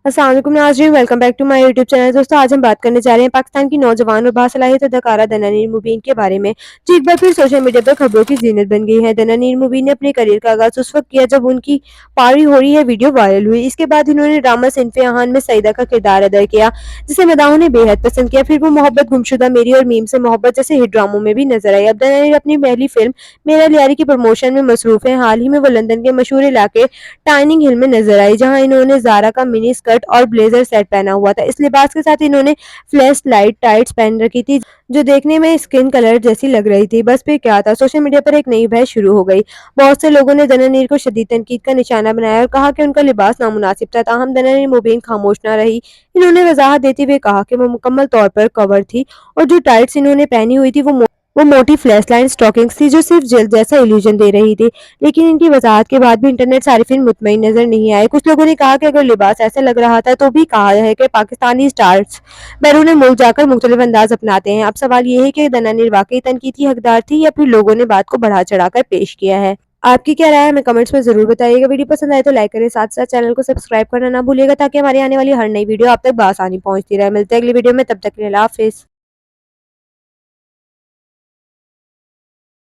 अस्सलाम वालेकुम नाज़रीन, welcome back to my YouTube channel. दोस्तों, आज हम बात करने जा रहे हैं पाकिस्तान की नौजवान और बासलाहियत अदाकारा दनानीर मुबीन के बारे में, जो एक बार फिर सोशल मीडिया पर खबरों की ज़ीनत बन गई है। दनानीर मुबीन ने अपने करियर का आगाज़ उस वक्त किया जब उनकी पारी हो रही है वीडियो वायरल हुई। इसके बाद इन्होंने ड्रामा सिनफ़े आहान में सईदा का किरदार अदा किया, जिसे मदाहों ने बेहद पसंद किया। फिर वो मोहब्बत, गुमशुदा, मेरी और मीम से मोहब्बत जैसे हिट ड्रामों में भी नजर आई। अब दनानीर अपनी पहली फिल्म मेरा लियारी की प्रमोशन में मसरूफ है। हाल ही में वो लंदन के मशहूर इलाके टाइनिंग हिल में नजर आई, जहां इन्होंने ज़ारा का मिनी स्कर्ट और ब्लेजर सेट पहना हुआ था। इस लिबास के साथ इन्होंने फ्लैश लाइट टाइट्स पहन रखी थी, जो देखने में स्किन कलर जैसी लग रही थी। बस फिर क्या था, सोशल मीडिया पर एक नई बहस शुरू हो गई। बहुत से लोगों ने दनानीर को शदीद तनकीद का निशाना बनाया और कहा कि उनका लिबास नामुनासिब था। ताहम दनानीर मुबीन खामोश न रही। इन्होंने वजाहत देते हुए कहा कि वो मुकम्मल तौर पर कवर थी और जो टाइट्स इन्होंने पहनी हुई थी वो मोटी फ्लैश लाइन स्टॉकिंग्स थी, जो सिर्फ जेल जैसा इल्यूजन दे रही थी। लेकिन इनकी वजाहत के बाद भी इंटरनेट सारिफिन मुतमईन नजर नहीं आए। कुछ लोगों ने कहा कि अगर लिबास ऐसा लग रहा था तो भी कहा है कि पाकिस्तानी स्टार्स बैरून मुल्क जाकर मुख्तलिफ अंदाज अपनाते हैं। अब सवाल ये है कि दनानीर वाकई तनकीद की हकदार थी या फिर लोगों ने बात को बढ़ा चढ़ाकर पेश किया है। आपकी क्या राय है, हमें कमेंट्स में जरूर बताइएगा। वीडियो पसंद आए तो लाइक करें, साथ साथ चैनल को सब्सक्राइब करना ना भूलिएगा, ताकि हमारी आने वाली हर नई वीडियो आप तक बआसानी पहुंचती रहे। मिलते हैं अगली वीडियो में, तब तक के लिए अल्लाह हाफिज।